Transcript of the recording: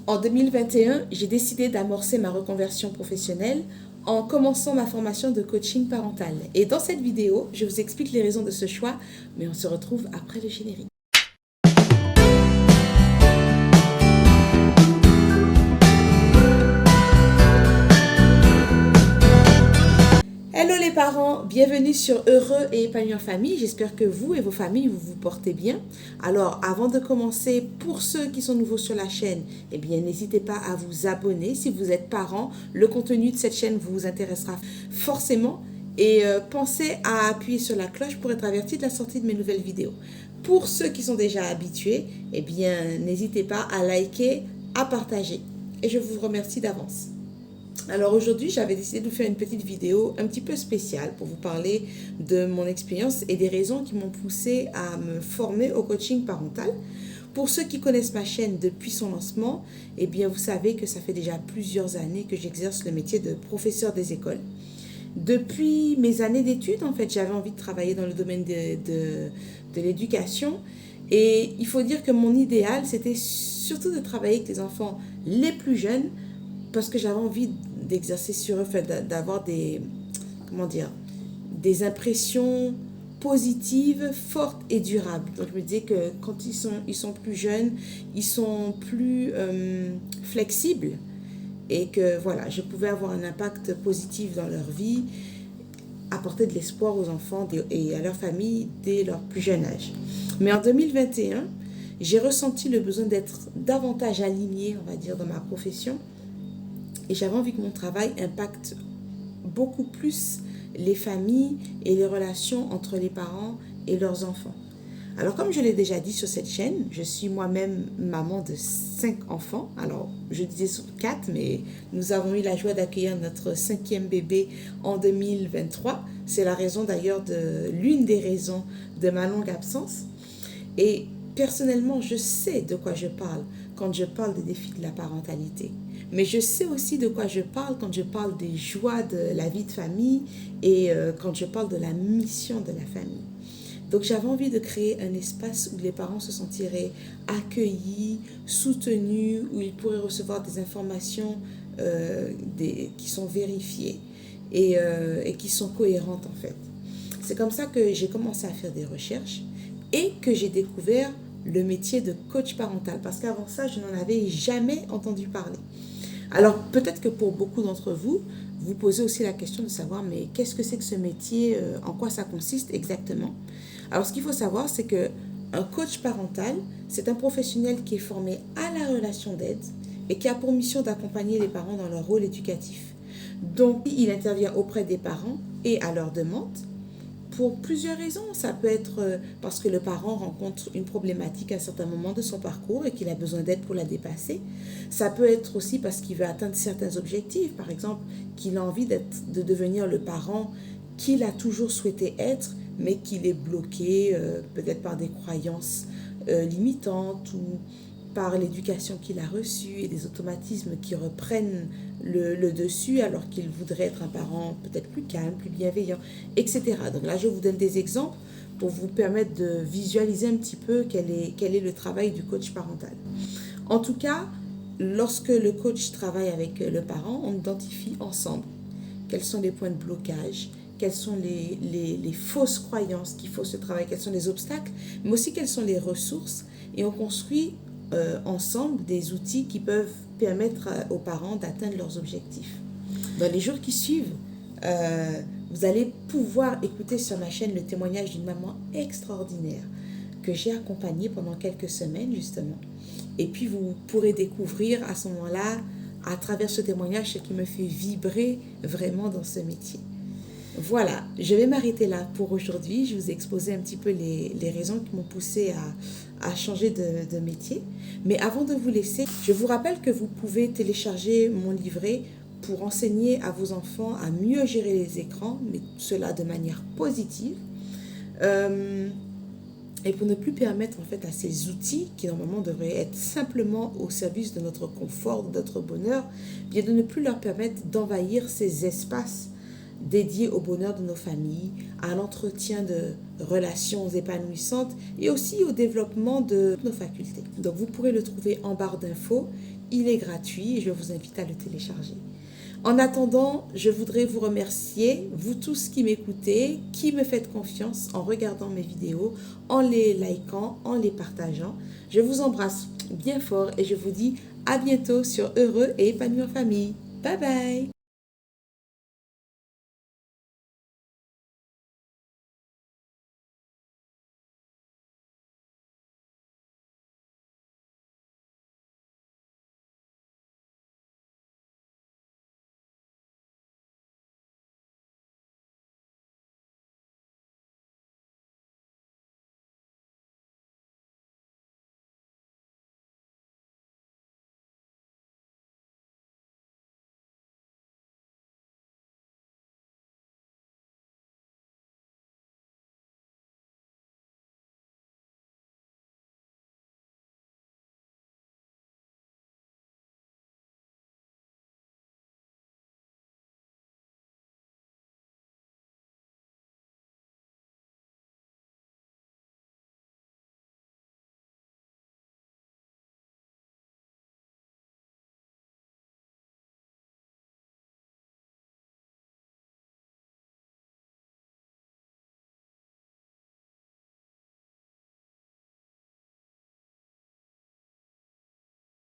En 2021, j'ai décidé d'amorcer ma reconversion professionnelle en commençant ma formation de coaching parental. Et dans cette vidéo, je vous explique les raisons de ce choix, mais on se retrouve après le générique. Hello les parents, bienvenue sur Heureux et épanoui en famille. J'espère que vous et vos familles vous portez bien. Alors avant de commencer, pour ceux qui sont nouveaux sur la chaîne, eh bien n'hésitez pas à vous abonner. Si vous êtes parent, le contenu de cette chaîne vous intéressera forcément. Et pensez à appuyer sur la cloche pour être averti de la sortie de mes nouvelles vidéos. Pour ceux qui sont déjà habitués, eh bien n'hésitez pas à liker, à partager. Et je vous remercie d'avance. Alors aujourd'hui, j'avais décidé de vous faire une petite vidéo un petit peu spéciale pour vous parler de mon expérience et des raisons qui m'ont poussé à me former au coaching parental. Pour ceux qui connaissent ma chaîne depuis son lancement, eh bien vous savez que ça fait déjà plusieurs années que j'exerce le métier de professeur des écoles. Depuis mes années d'études, en fait, j'avais envie de travailler dans le domaine de l'éducation. Et il faut dire que mon idéal, c'était surtout de travailler avec les enfants les plus jeunes parce que j'avais envie d'exercer sur eux, d'avoir comment dire, des impressions positives, fortes et durables. Donc je me disais que quand ils sont plus jeunes, ils sont plus flexibles et que voilà, je pouvais avoir un impact positif dans leur vie, apporter de l'espoir aux enfants et à leur famille dès leur plus jeune âge. Mais en 2021, j'ai ressenti le besoin d'être davantage alignée, on va dire, dans ma profession. Et j'avais envie que mon travail impacte beaucoup plus les familles et les relations entre les parents et leurs enfants. Alors comme je l'ai déjà dit sur cette chaîne, je suis moi-même maman de 5 enfants. Alors je disais sur 4, mais nous avons eu la joie d'accueillir notre 5e bébé en 2023. C'est la raison d'ailleurs l'une des raisons de ma longue absence. Et personnellement, je sais de quoi je parle quand je parle des défis de la parentalité. Mais je sais aussi de quoi je parle quand je parle des joies de la vie de famille et quand je parle de la mission de la famille. Donc j'avais envie de créer un espace où les parents se sentiraient accueillis, soutenus, où ils pourraient recevoir des informations qui sont vérifiées et qui sont cohérentes en fait. C'est comme ça que j'ai commencé à faire des recherches et que j'ai découvert le métier de coach parental. Parce qu'avant ça, je n'en avais jamais entendu parler. Alors peut-être que pour beaucoup d'entre vous, vous posez aussi la question de savoir mais qu'est-ce que c'est que ce métier, en quoi ça consiste exactement. Alors ce qu'il faut savoir, c'est que un coach parental, c'est un professionnel qui est formé à la relation d'aide et qui a pour mission d'accompagner les parents dans leur rôle éducatif. Donc il intervient auprès des parents et à leur demande pour plusieurs raisons. Ça peut être parce que le parent rencontre une problématique à un certain moment de son parcours et qu'il a besoin d'aide pour la dépasser. Ça peut être aussi parce qu'il veut atteindre certains objectifs. Par exemple, qu'il a envie de devenir le parent qu'il a toujours souhaité être, mais qu'il est bloqué peut-être par des croyances limitantes ou par l'éducation qu'il a reçue et des automatismes qui reprennent le dessus alors qu'il voudrait être un parent peut-être plus calme, plus bienveillant, etc. Donc là, je vous donne des exemples pour vous permettre de visualiser un petit peu quel est le travail du coach parental. En tout cas, lorsque le coach travaille avec le parent, on identifie ensemble quels sont les points de blocage, quelles sont les fausses croyances qu'il faut se travailler, quels sont les obstacles, mais aussi quelles sont les ressources, et on construit ensemble des outils qui peuvent permettre aux parents d'atteindre leurs objectifs. Dans les jours qui suivent, vous allez pouvoir écouter sur ma chaîne le témoignage d'une maman extraordinaire que j'ai accompagnée pendant quelques semaines justement. Et puis vous pourrez découvrir à ce moment-là, à travers ce témoignage, ce qui me fait vibrer vraiment dans ce métier. Voilà, je vais m'arrêter là pour aujourd'hui. Je vous ai exposé un petit peu les raisons qui m'ont poussé à changer de métier. Mais avant de vous laisser, je vous rappelle que vous pouvez télécharger mon livret pour enseigner à vos enfants à mieux gérer les écrans, mais cela de manière positive. Et pour ne plus permettre en fait à ces outils qui normalement devraient être simplement au service de notre confort, de notre bonheur, bien de ne plus leur permettre d'envahir ces espaces dédié au bonheur de nos familles, à l'entretien de relations épanouissantes et aussi au développement de nos facultés. Donc vous pourrez le trouver en barre d'infos, il est gratuit et je vous invite à le télécharger. En attendant, je voudrais vous remercier, vous tous qui m'écoutez, qui me faites confiance en regardant mes vidéos, en les likant, en les partageant. Je vous embrasse bien fort et je vous dis à bientôt sur Heureux et épanoui en famille. Bye bye!